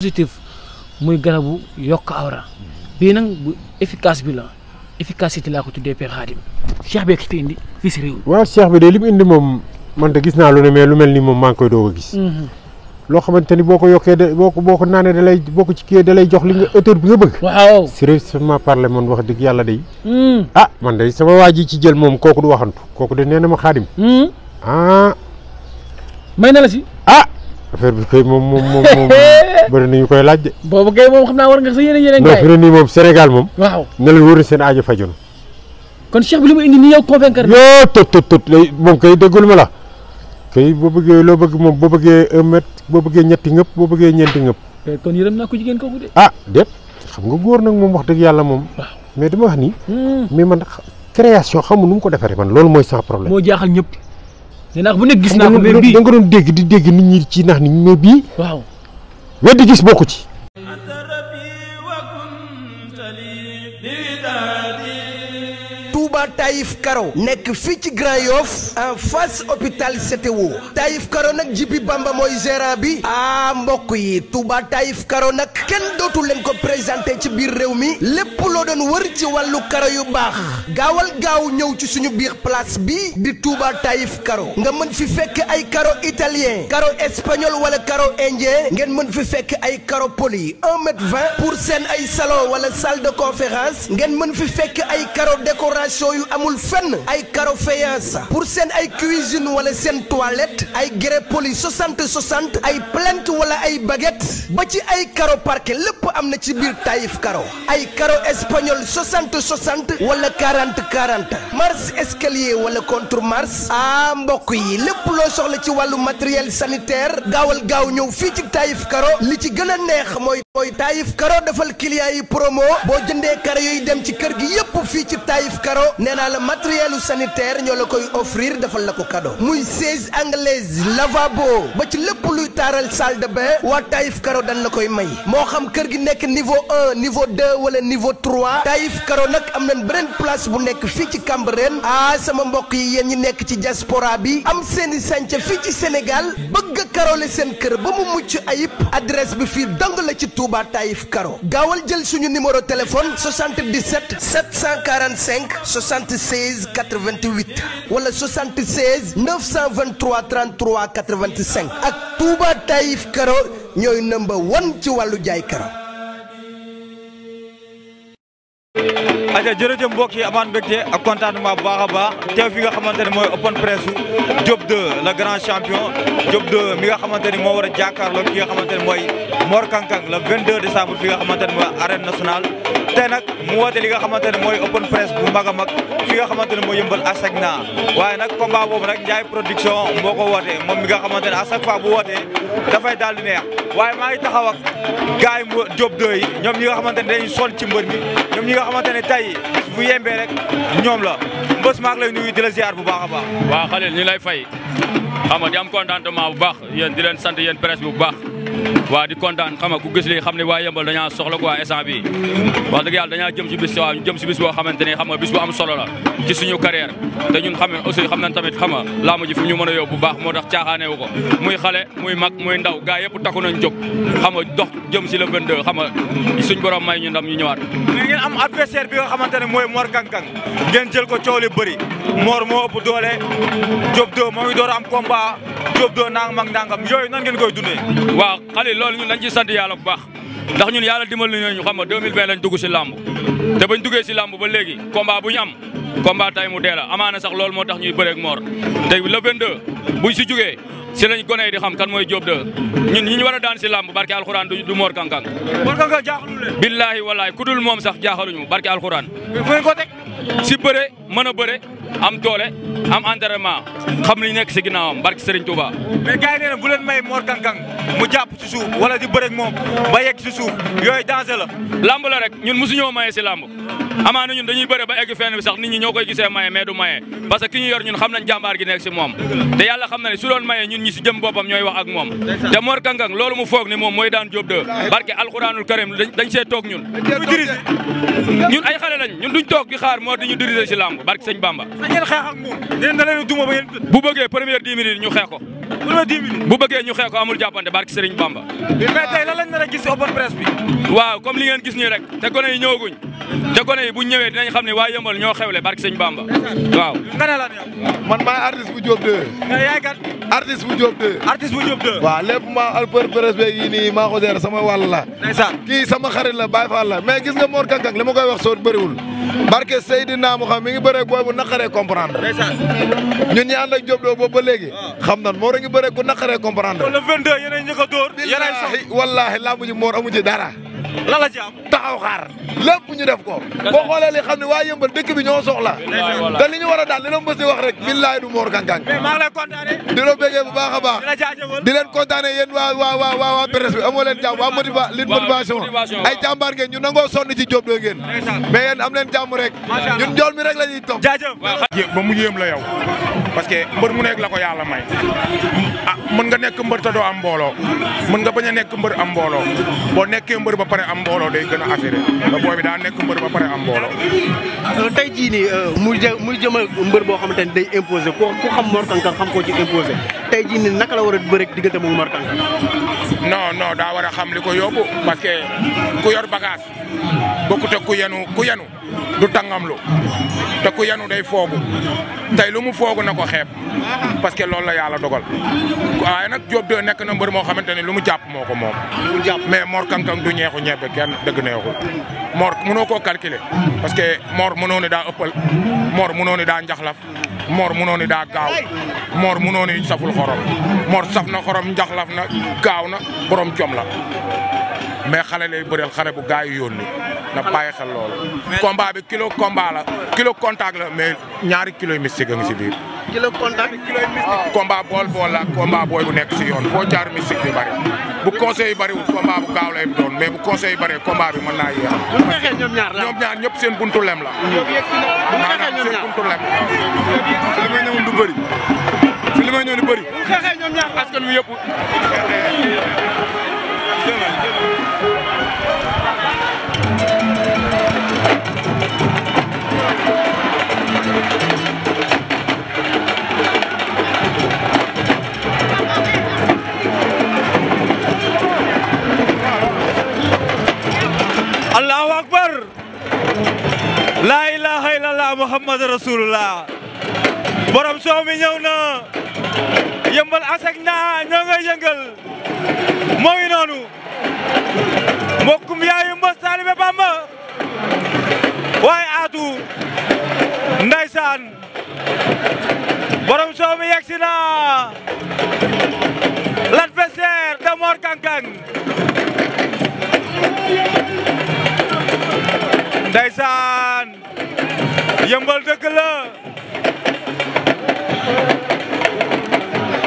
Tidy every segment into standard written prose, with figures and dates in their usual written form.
positif muy garabu yokk awra bii nag bu efficace bi la efficacité laa ko tuddee Père Khadim Cheikh bee ki fi indi fii si réew. waaw Cheikh bi de li mu indi moom man de gis naa lu ne mais lu mel ni moom maa ngi koy doog a gis. loo xamante ni boo ko yokkee de boo ko naanee da lay boo ko ci kii da lay jox li nga hauteur bi nga bëgg. waaw sérieusement parler man wax dëgg yàlla day. man de sama waa ji ci jël moom kooku du waxantu kooku de nee na ma Khadim. may na la si. affaire bi koy moom bëri nañu koy laaj de. boobu kay moom xam naa war nga sa yeneen non fi ne nii moom Sénégal moom. waaw ne leen wóor na seen aajo faju na. kon Cheikh bi li mu indi nii yow convaincre. yoo tot lay moom kay déggul ma la. kay boo bëggee loo bëgg moom boo bëggee 1 mètre boo bëggee ñetti ngëpp boo bëggee ñeenti ngëpp. kon yërëm naa ko jigéen kooku de. déet xam nga góor nag moom wax dëgg yàlla moom. waaw mais dama wax nii. mais man création xamu nu mu ko defaree man loolu mooy sans problème. moo jaaxal ñëpp. nee naa bu nekk gis naa ko mais bii da nga doon dégg di dégg nit ñi ci nax ni mais bii. waaw weddi gis bokku ci. Touba Taïf Karo nekk fii ci Grand Yoff en face hôpital CTO Taïf Karo nag Jibi Bamba mooy gérant bi mbokk yi Touba Taïf Karo nag kenn dootu leen ko présenté ci biir réew mi lépp loo doon wër ci wàllu karo yu baax gaawal gaaw ñëw ci suñu biir place bi di Touba Taïf Karo nga mën fi fekk ay karo italien karo espagnol wala karo indien ngeen mën fi fekk ay karo poli 1,20 m pour seen ay salon wala salle de conférence ngeen mën fi fekk ay karo décoration yu amul fenn ay karo faïence pour seen ay cuisine wala seen toilette ay grès poli 60 ay plinthe wala ay baguette ba ci ay karo parquet lépp am na ci biir Taïf Karo ay karo espagnol 60 wala 40 marche escalier wala contre marche mbokk yi lépp loo soxla ci wàllu matériel sanitaire gaawal gaaw ñëw fii ci Taïf Karo li ci gën a neex mooy Taïf Karo defal client yi promo boo jëndee karo yooyu dem ci kër gi yépp fii ci Taïf Karo nee naa la matériel sanitaire ñoo la koy offrir defal la ko cadeau muy siège anglaise lavabo ba ci lépp luy taaral salle de bain waa Taïf Karo dañ la koy may moo xam kër gi nekk niveau 1 niveau 2 wala niveau 3 Taïf Karo nag am nañ beneen place bu nekk fii ci Cambérène sama mbokk yi yéen ñi nekk ci diaspora bi am seeni sànca fii ci Sénégal bëgg a karole seen kër ba mu mucc ayib adresse bi fii dong la ci Touba Taïf Karo gaawal jël suñu numéro téléphone 77 745 76 88 wala 76 923 33 85 ak Touba Taïf Karo ñooy number 1 ci wàllu jaay karo. aja jërëjëf mbokk yi amaan mbégte ak contentement bu baax a baax teew fi nga xamante ne mooy open press Diop 2 le grand champion Diop 2 mi nga xamante ni moo war a jàkkaarloo ki nga xamante ne mooy Mor Kang Kang le 22 décembre fi nga xamante ne mooy arène nationale tey nag mu woote li nga xamante ne mooy open press bu mag a mag fi nga xamante ne mooy yëmbal ASECNA waaye nag combat boobu nag Ndiaye production moo ko woote moom mi nga xamante ne à chaque fois bu wootee dafay daal di neex waaye maa ngi taxaw ak gars yi Diop 2 yi ñoom ñi nga xamante ne dañuy sonn ci mbër mi ñoom ñi nga xamante ne tey bu yembee rek ñoom la mbës maa ngi lay nuyu di la ziar bu baax a baax. waaw Khalil ñu lay fay xam nga di am contentement bu baax yéen di leen sant yéen presse bi bu baax waaw di kontaan xam nga ku gis li xam ne waa yëmbal dañaa soxla quoi instant bi wax dëgg yàlla dañaa jëm si bis waaw ñu jëm si bis boo xamante ne xam nga bis bu am solo la ci suñu carrière te ñun xam ne aussi xam nañ tamit xam nga laamu ji fi ñu mën a yóbbu bu baax moo tax caaxaanewu ko muy xale muy mag muy ndaw gars yëpp takku nañ jóg xam nga dox jëm si le 22 xam nga suñ borom may ñu ndam ñu ñëwaat. mais ngeen am adversaire bi nga xamante ne mooy Mor Kang Kang ngeen jël ko coow li bëri Mor moo ëpp doole Diop 2 moo ngi door am combat Diop 2 nangam ak nangam yooyu nan ngeen koy dundee. waaw Khalil loolu ñun dañ ci sant yàlla bu baax ndax ñun yàlla dimbali nañu xam nga 2020 lañ dugg si làmb te bañ duggee si làmb ba léegi combat bu ñu am combat tay mu dee la amaana sax loolu moo tax ñuy bëreeg Mor te le 22 buñ si jugee si lañ gone yi di xam kan mooy Diop 2 ñun ñi ñu war a daan si làmb barke alxuraan du Mor Kang Kang. Mor Kang Kang jaaxalu leen. billaahi wallaahi ku dul moom sax jaaxaluñu barke alxuraan. fu ngeen ko teg. si bëre mën a bëre am doole am entraînement xam li nekk si ginnaawam barke Serigne Touba. mais gars yi nee na bu leen may Mor Kang Kang mu jàpp si suuf wala di bëreeg moom ba yegg si suuf yooyu danger la. lamb la rek ñun mosuñoo maye si lamb amaana ñun dañuy bëre ba egg fenn bi sax nit ñi ñoo koy gisee maye mais du maye parce que ki ñu yor ñun xam nañ jàmbaar gi nekk si moom te yàlla xam na ne su doon maye ñun ñi si jëm boppam ñooy wax ak moom te Mor Kang Kang loolu mu foog ni moom mooy daan Diop 2 barke alxuraanul karim dañ see toog ñun ay xale lañ ñun duñ toog di xaar Mor di ñu diriger si làmb barke sëñ Bamba ngeen xeex ak moom ngeen da leen duma ba ngeen bu bëggee première 10 minutes ñu xeex ko bu bëggee ñu xeex ko amul jàppante barke Sëriñ Bamba mais tey lan lañ nar a gis si open press bi waaw comme li ngeen gis nii rek te gone yi ñëwaguñ te gone yi bu ñu ñëwee dinañ xam ne waa Yëmbal ñoo xewle barke Sëñ Bamba waaw nga ne lan yow man maay artiste bu Diop 2 yaay kat artiste bu Diop 2 artiste bu Diop 2 waaw lépp maa alpër presse beeg yi nii maa ko der sama wàll la ndeysaan kii sama xarit la Baye Fall la mais gis nga Mor Kang Kang li ma koy wax soo bëriwul barke Seydina mu xam mi ngi bëree booy bu naqaree comprendre ñun ñi ànd ak Diop 2 boobu ba léegi xam nan Mor a ngi bëree ku naqaree comprendre le 22 yéenay njëkk a dóor billaahi wallaahi lamb ji Mor amu ci dara lan la ci am taxaw xaar lépp ñu def ko boo xoolee li xam ne waa Yëmbal dëkk bi ñoo soxla te li ñu war a daal li na mës di wax rek billaahi du Mor Kang Kang mais maa ngi lay kontaane di la bëggee bu baax a baax di la jaajëfal di leen kontaane yéen waa presse bi amoo leen jàmm waa motivation ay jàmbaar ngeen ñu nangoo sonn ci Diop 2 ngeen mais yéen am leen jàmm rek ñun njool mi rek la ñuy topp jaajëf ba mu yéem la yow parce que mbër mu nekk la ko yàlla may ah mën nga nekk mbër te doo am mbooloo mën nga bañ a nekk mbër am mbooloo boo nekkee mbër ba pare am mbooloo day gën a assuré te booy bi daa nekk mbër ba pare am mbooloo. tey jii nii muy jëmal mbër boo xamante ni day imposé ku xam Mor Kang Kang xam koo ci imposé tey jii nii naka la war a bëre diggante moom Mor Kang Kang. non daa war a xam li ko yóbbu parce que ku yor bagage bokkut ak ku yenu du tàngamlu te ku yenu day foogu tey lu mu foogu na ko xeeb parce que loolu la yàlla dogal waaye nag Diop 2 nekk na mbër moo xamante ne lu mu jàpp moo ko moom. mais Mor Kang Kang du ñeexu ñebe kenn dëgg neexul Mor mënoo koo calculer parce que Mor mënoo ni daa ëppal Mor mënoo ni daa njaxlaf Mor mënoo ni daa gaaw Mor mënoo ni saful xorom Mor saf na xorom njaxlaf na gaaw na borom jom la mais xale lay bëreel xale bu gaa yi yónni na bàyyi xel loolu. combat bi kilo combat la kilo contact la mais ñaari kilo yu mystique a ngi si biir. kilo contact kilo mystique. combat bool la combat booy bu nekk si yoon foo jaar mystique bi bëri bu conseil yi bëriwul combat bu gaaw lay doon mais bu conseil yi bëree combat bi mën naa yéex. bu ñu xeexee ñoom ñaar ñëpp seen buntu lem la. maanaam seen buntu lem. fi li may ñëwoon du bëri fi li may ñëw du bëri. bu ñu xeexee ñoom ñaar askan wi yëpp. Allahu akbar la ilaha illallah muhammad rasulullah borom soow mi ñëw na Yëmbal asak na ñoo nga yëngal moo ngi noonu mbokkum yaayu mbos taalibe Bamba waaye aatu ndeysaan borom soow mi yegsi na l'adversaire de Mor Kang Kang ndeysaan Yëmbal dëkk la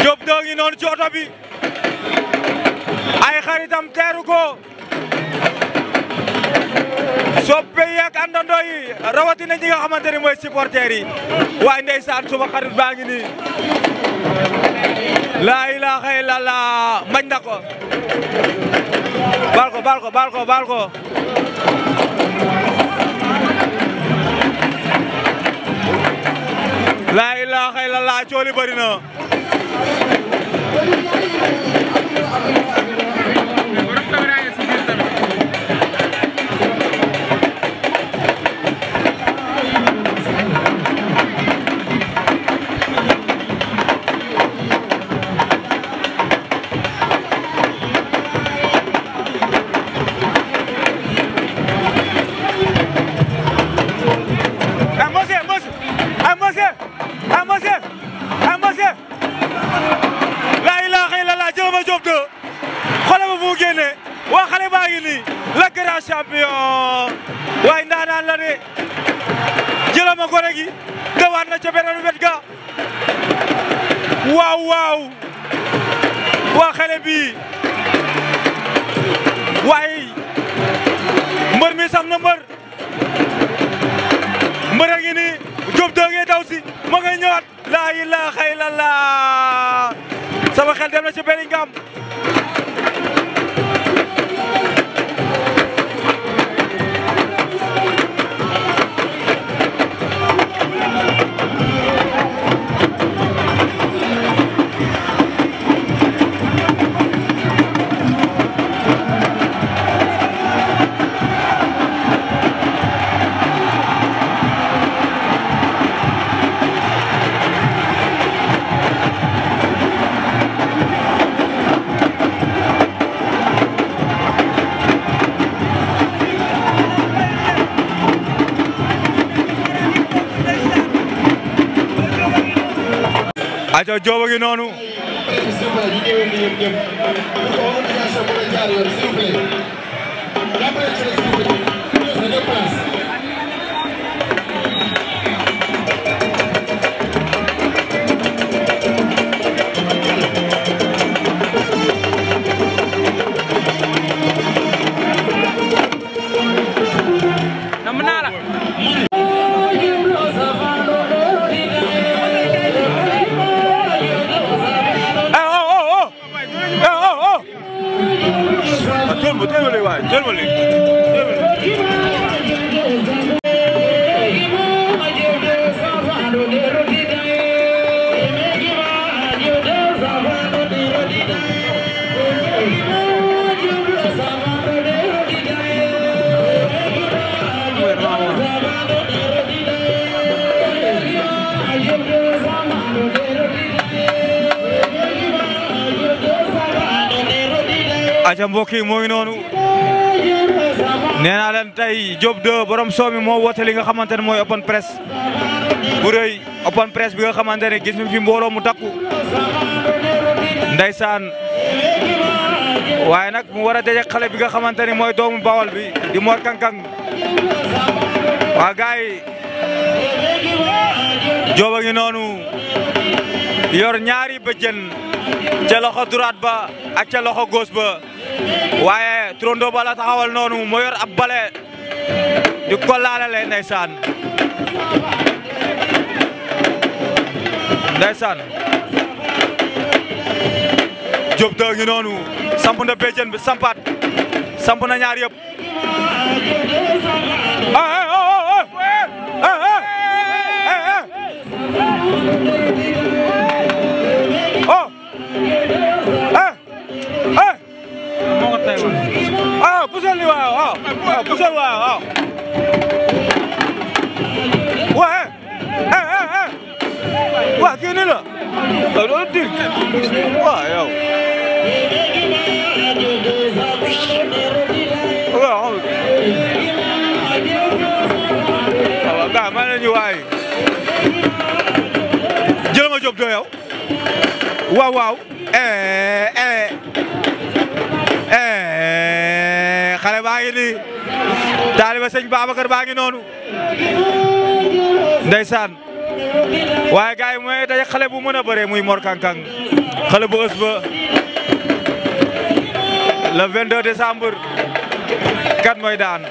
Diop 2 ngi noonu ci oto bi ay xaritam teeru ko soppe yi ak àndandoo yi rawatina ñi nga xamante ne mooy supporters yi waaye ndeysaan suma xarit baa ngi nii laa ilaaha illallah mañ na ko baal ko laa ilaaha illallah cooli bari na waa xale baa ngi nii le grand champion waaye ndaanaan la de jëlama gone gi dawaat na ca beneen wet ga waaw waa xale bi waaye mbër mi saf na mbër mbër ngi nii Diop 2 ngay daw si ma ngay ñëwaat laa ilaaha illallah sama xel dem na ci Bellingham aca Diop a ngi noonu aca mbokk yi moo ngi noonu nee naa leen tey Diop 2 borom soomi moo woote li nga xamante ne mooy open press bu rëy open press bi nga xamante ne gis nañ fi mbooloo mu takku ndeysaan waaye nag mu war a daje xale bi nga xamante ne mooy doomu Bawol bi di Mor Kang Kang waa gars yi Diop a ngi noonu yor ñaari bëjjën ca loxo droite ba ak ca loxo gauche ba waaye Trondo ba la taxawal noonu moo yor ab bale di ko laalale ndeysaan Diop 2 ngi noonu samp na béjjën bi sampat samp na ñaar yëpp pusal ni waaw pusal waaw waa kii ni la loolu dir waaw yow waaw gaa ma ne ñu waay jël ma Diop 2 yow waaw xale baa ngi nii taaliba sëñ Babacar baa ngi noonu ndeysaan waaye gars yi mooy daje xale bu mën a bëree muy Mor Kang Kang xale bu ës ba le 22 décembre kat mooy daan